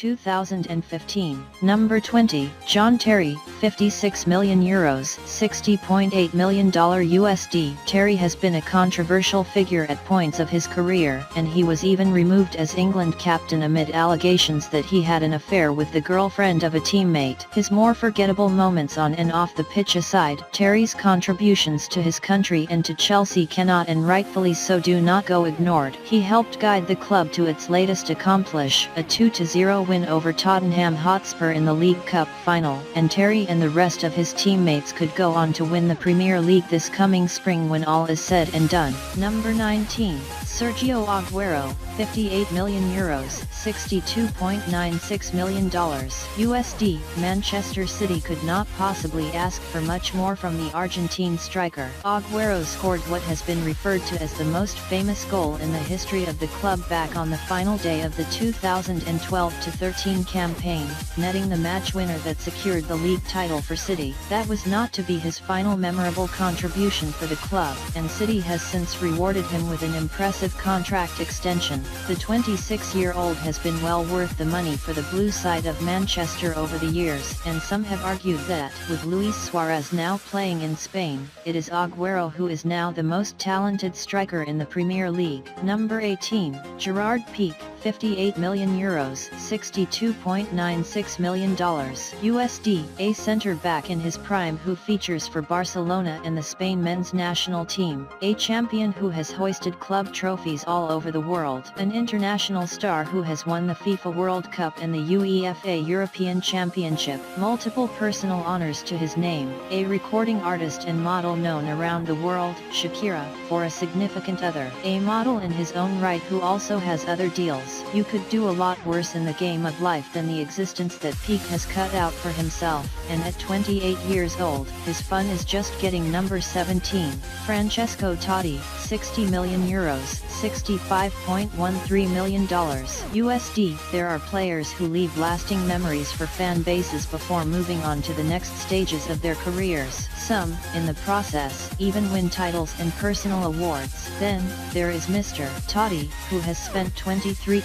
2015. Number 20, John Terry, €56 million, $60.8 million USD. Terry has been a controversial figure at points of his career, and he was even removed as England captain amid allegations that he had an affair with the girlfriend of a teammate. His more forgettable moments on and off the pitch aside, Terry's contributions to his country and to Chelsea cannot and rightfully so do not go ignored. He helped guide the club to its latest accomplish, a 2-0 win over Tottenham Hotspur in the League Cup final, and Terry and the rest of his teammates could go on to win the Premier League this coming spring when all is said and done. Number 19, Sergio Aguero, €58 million, $62.96 million USD. Manchester City could not possibly ask for much more from the Argentine striker. Aguero scored what has been referred to as the most famous goal in the history of the club back on the final day of the 2012-13 campaign, netting the match winner that secured the league title for City. That was not to be his final memorable contribution for the club, and City has since rewarded him with an impressive contract extension. The 26-year-old has been well worth the money for the blue side of Manchester over the years, and some have argued that, with Luis Suarez now playing in Spain, it is Aguero who is now the most talented striker in the Premier League. Number 18, Gerard Pique, €58 million, $62.96 million USD. A centre-back in his prime who features for Barcelona and the Spain men's national team, a champion who has hoisted club trophies all over the world, an international star who has won the FIFA World Cup and the UEFA European Championship, multiple personal honors to his name, a recording artist and model known around the world, Shakira, for a significant other, a model in his own right who also has other deals. You could do a lot worse in the game of life than the existence that Pique has cut out for himself, and at 28 years old, his fun is just getting. Number 17, Francesco Totti, €60 million, $65.13 million USD. There are players who leave lasting memories for fan bases before moving on to the next stages of their careers. Some, in the process, even win titles and personal awards. Then, there is Mr. Totti, who has spent 23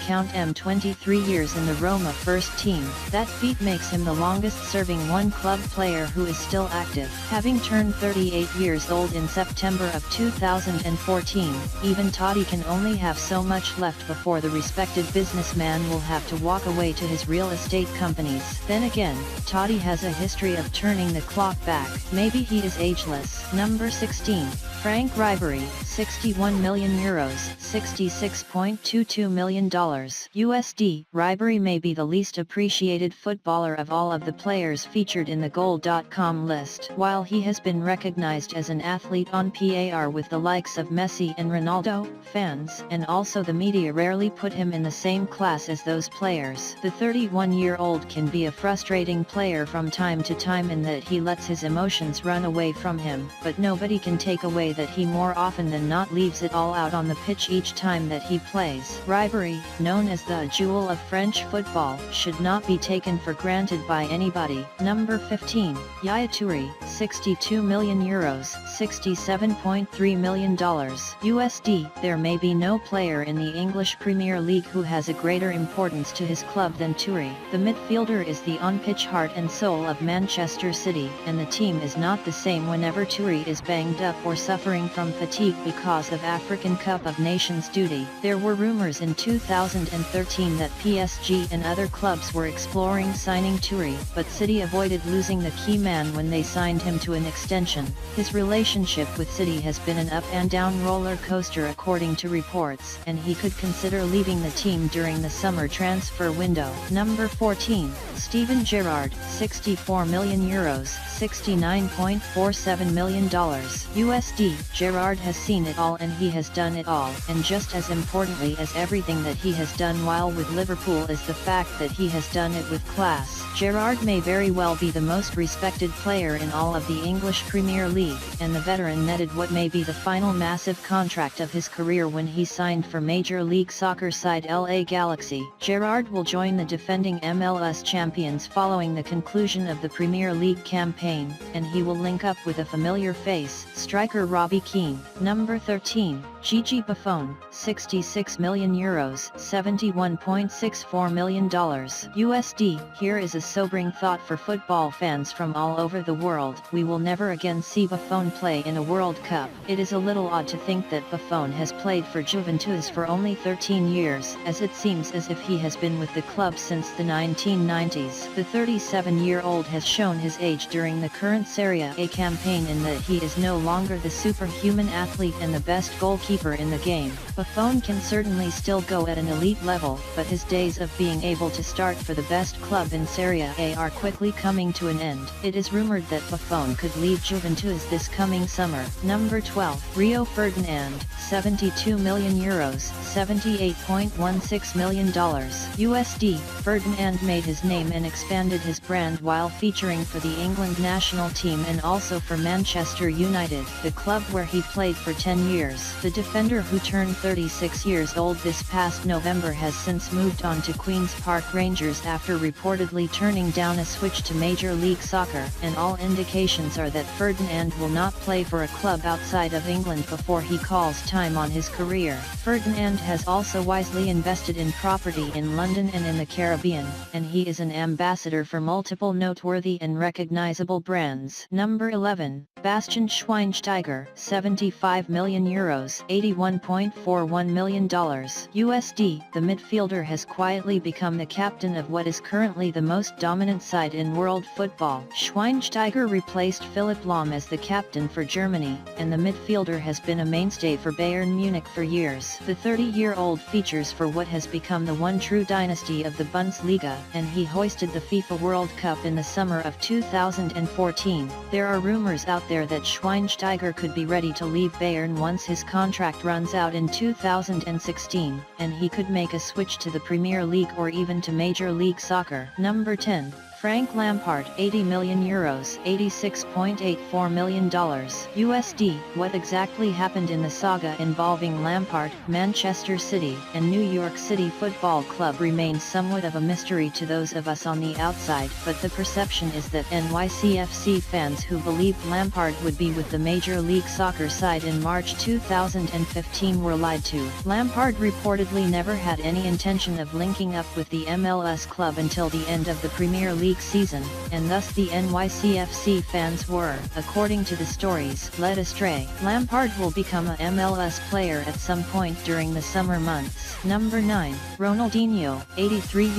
years in the Roma first team. That feat makes him the longest-serving one-club player who is still active. Having turned 38 years old in September of 2014, even Totti can only have so much left before the respected businessman will have to walk away to his real estate companies. Then again, Totti has a history of turning the clock back. Maybe he is ageless. Number 16, Franck Ribery, €61 million, $66.22 million USD. Ribery may be the least appreciated footballer of all of the players featured in the Goal.com list. While he has been recognized as an athlete on par with the likes of Messi and Ronaldo, fans and also the media rarely put him in the same class as those players. The 31-year-old can be a frustrating player from time to time in that he lets his emotions run away from him, but nobody can take away that he more often than not leaves it all out on the pitch each time that he plays. Ribery, known as the jewel of French football, should not be taken for granted by anybody. Number 15, Yaya Touré, €62 million, $67.3 million USD. There may be no player in the English Premier League who has a greater importance to his club than Touré. The midfielder is the on-pitch heart and soul of Manchester City, and the team is not the same whenever Touré is banged up or suffering from fatigue because of African Cup of Nations duty. There were rumors in 2013 that PSG and other clubs were exploring signing Touré, but City avoided losing the key man when they signed him to an extension. His relationship with City has been an up and down roller coaster according to reports, and he could consider leaving the team during the summer transfer window. Number 14, Steven Gerrard, €64 million, $69.47 million USD. Gerrard has seen it all and he has done it all, and just as importantly as everything that he has done while with Liverpool is the fact that he has done it with class. Gerrard may very well be the most respected player in all of the English Premier League, and the veteran netted what may be the final massive contract of his career when he signed for Major League Soccer side LA Galaxy. Gerrard will join the defending MLS champions following the conclusion of the Premier League campaign, and he will link up with a familiar face, striker Robbie Keane. Number 13, Gigi Buffon, €66 million, $71.64 million USD. Here is a sobering thought for football fans from all over the world. We will never again see Buffon play in a World Cup. It is a little odd to think that Buffon has played for Juventus for only 13 years, as it seems as if he has been with the club since the 1990s. The 37-year-old has shown his age during the current Serie A campaign in that he is no longer the superhuman athlete and the best goalkeeper in the game. Buffon can certainly still go at an elite level, but his days of being able to start for the best club in Serie A are quickly coming to an end. It is rumored that Buffon could leave Juventus this coming summer. Number 12. Rio Ferdinand, €72 million, $78.16 million USD. Ferdinand made his name and expanded his brand while featuring for the England national team and also for Manchester United, the club where he played for 10 years. The defender, who turned 36 years old this past November, has since moved on to Queen's Park Rangers after reportedly turning down a switch to Major League Soccer, and all indications are that Ferdinand will not play for a club outside of England before he calls time on his career. Ferdinand has also wisely invested in property in London and in the Caribbean, and he is an ambassador for multiple noteworthy and recognizable brands. Number 11. Bastian Schweinsteiger, €75 million, $81.41 million USD. The midfielder has quietly become the captain of what is currently the most dominant side in world football. Schweinsteiger replaced Philipp Lahm as the captain for Germany, and the midfielder has been a mainstay for Bayern Munich for years. The 30-year-old features for what has become the one true dynasty of the Bundesliga, and he hoisted the FIFA World Cup in the summer of 2014. There are rumors out there that Schweinsteiger could be ready to leave Bayern once his contract runs out in 2016, and he could make a switch to the Premier League or even to Major League Soccer. Number 10. Franck Lampard, €80 million, $86.84 million USD. What exactly happened in the saga involving Lampard, Manchester City, and New York City Football Club remains somewhat of a mystery to those of us on the outside, but the perception is that NYCFC fans who believed Lampard would be with the Major League Soccer side in March 2015 were lied to. Lampard reportedly never had any intention of linking up with the MLS club until the end of the Premier League season, and thus the NYCFC fans were, according to the stories, led astray. Lampard will become a MLS player at some point during the summer months. Number 9. Ronaldinho, €83,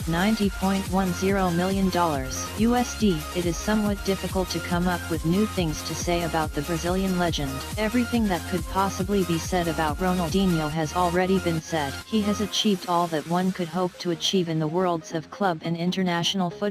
$90.10 million USD. It is somewhat difficult to come up with new things to say about the Brazilian legend. Everything that could possibly be said about Ronaldinho has already been said. He has achieved all that one could hope to achieve in the worlds of club and international football,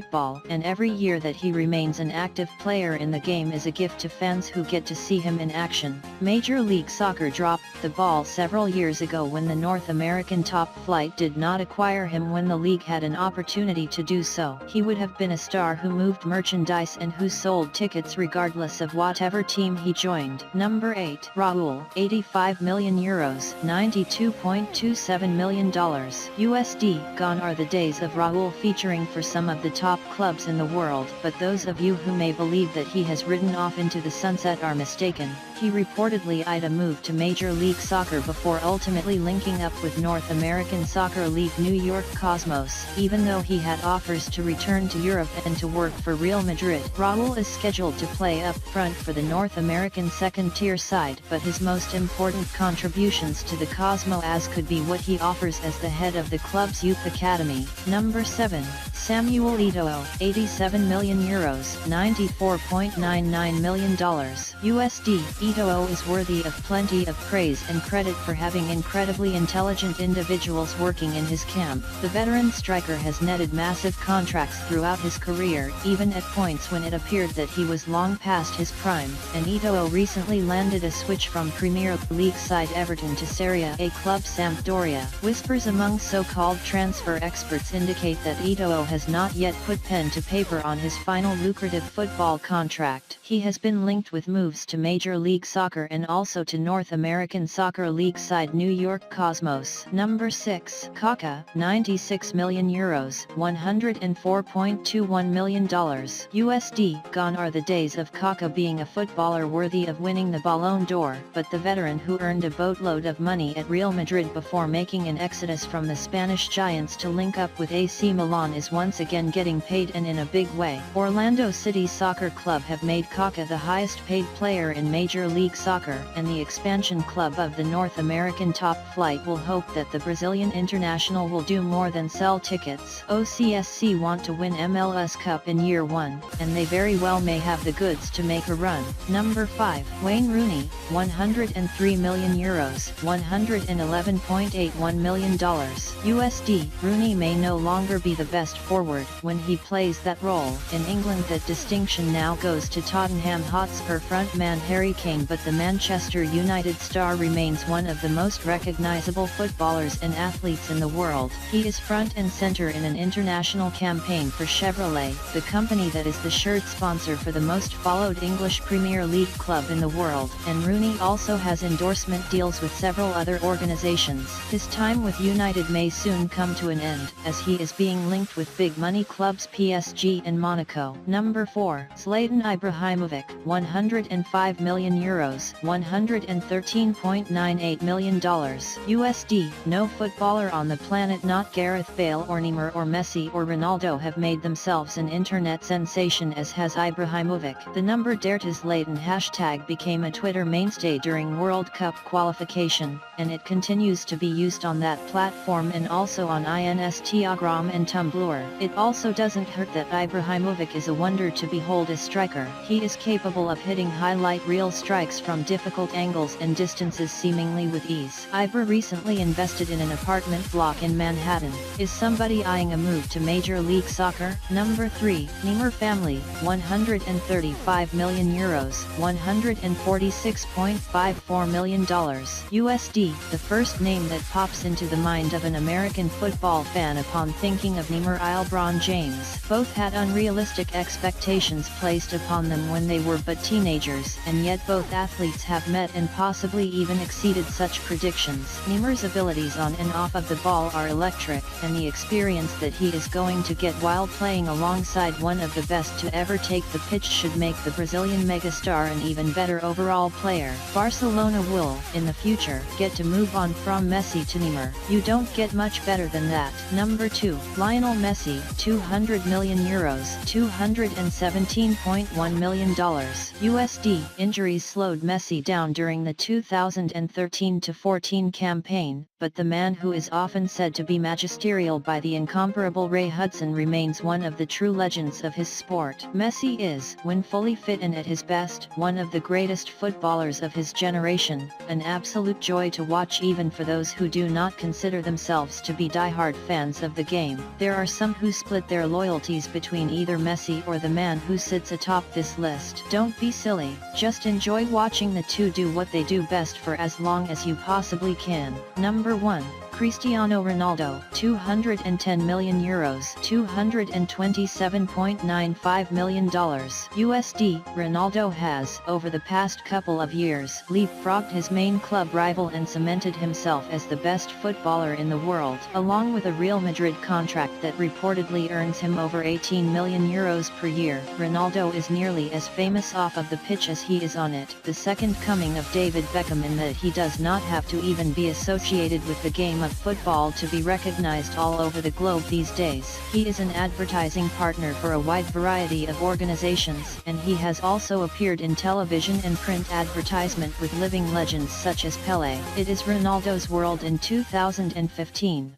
and every year that he remains an active player in the game is a gift to fans who get to see him in action. Major League Soccer dropped the ball several years ago when the North American top flight did not acquire him when the league had an opportunity to do so. He would have been a star who moved merchandise and who sold tickets regardless of whatever team he joined. Number 8. Raul, €85 million, $92.27 million USD. Gone are the days of Raul featuring for some of the top clubs in the world, but those of you who may believe that he has ridden off into the sunset are mistaken. He reportedly eyed a move to Major League Soccer before ultimately linking up with North American Soccer League New York Cosmos, even though he had offers to return to Europe and to work for Real Madrid. Raul is scheduled to play up front for the North American second-tier side, but his most important contributions to the Cosmos could be what he offers as the head of the club's youth academy. Number 7. Samuel Eto'o, €87 million, $94.99 million USD. Eto'o is worthy of plenty of praise and credit for having incredibly intelligent individuals working in his camp. The veteran striker has netted massive contracts throughout his career, even at points when it appeared that he was long past his prime, and Eto'o recently landed a switch from Premier League side Everton to Serie A club Sampdoria. Whispers among so-called transfer experts indicate that Eto'o has has not yet put pen to paper on his final lucrative football contract. He has been linked with moves to Major League Soccer and also to North American Soccer League side New York Cosmos. Number 6. Kaka, €96 million, $104.21 million USD. Gone are the days of Kaka being a footballer worthy of winning the Ballon d'Or, but the veteran who earned a boatload of money at Real Madrid before making an exodus from the Spanish giants to link up with AC Milan is once again getting paid, and in a big way. Orlando City Soccer Club have made Kaka the highest paid player in Major League Soccer, and the expansion club of the North American top flight will hope that the Brazilian international will do more than sell tickets. OCSC want to win MLS Cup in year 1, and they very well may have the goods to make a run. Number 5. Wayne Rooney, €103 million, $111.81 million USD. Rooney may no longer be the best forward when he plays that role. In England, that distinction now goes to Tottenham Hotspur frontman Harry Kane, but the Manchester United star remains one of the most recognizable footballers and athletes in the world. He is front and center in an international campaign for Chevrolet, the company that is the shirt sponsor for the most followed English Premier League club in the world, and Rooney also has endorsement deals with several other organizations. His time with United may soon come to an end, as he is being linked with big money clubs PSG and Monaco. Number 4. Zlatan Ibrahimovic, €105 million, $113.98 million USD. No footballer on the planet, not Gareth Bale or Neymar or Messi or Ronaldo, have made themselves an internet sensation as has Ibrahimovic. The number Dare to Zlatan hashtag became a Twitter mainstay during World Cup qualification, and it continues to be used on that platform and also on Instagram and Tumblr. It also doesn't hurt that Ibrahimovic is a wonder to behold as striker. He is capable of hitting highlight reel strikes from difficult angles and distances seemingly with ease. Ibra recently invested in an apartment block in Manhattan. Is somebody eyeing a move to Major League Soccer? Number 3. Neymar family, €135 million, $146.54 million USD. The first name that pops into the mind of an American football fan upon thinking of Neymar and LeBron James. Both had unrealistic expectations placed upon them when they were but teenagers, and yet both athletes have met and possibly even exceeded such predictions. Neymar's abilities on and off of the ball are electric, and the experience that he is going to get while playing alongside one of the best to ever take the pitch should make the Brazilian megastar an even better overall player. Barcelona will, in the future, get to move on from Messi to Neymar. You don't get much better than that. Number 2. Lionel Messi, €200 million, $217.1 million USD. Injuries slowed Messi down during the 2013-14 campaign, but the man who is often said to be magisterial by the incomparable Ray Hudson remains one of the true legends of his sport. Messi is, when fully fit and at his best, one of the greatest footballers of his generation, an absolute joy to watch even for those who do not consider themselves to be die-hard fans of the game. There are some who split their loyalties between either Messi or the man who sits atop this list. Don't be silly, just enjoy watching the two do what they do best for as long as you possibly can. Number 1. Cristiano Ronaldo, €210 million, $227.95 million USD. Ronaldo has, over the past couple of years, leapfrogged his main club rival and cemented himself as the best footballer in the world. Along with a Real Madrid contract that reportedly earns him over €18 million per year, Ronaldo is nearly as famous off of the pitch as he is on it. The second coming of David Beckham, in that he does not have to even be associated with the game of football to be recognized all over the globe these days. He is an advertising partner for a wide variety of organizations, and he has also appeared in television and print advertisement with living legends such as Pelé. It is Ronaldo's world in 2015.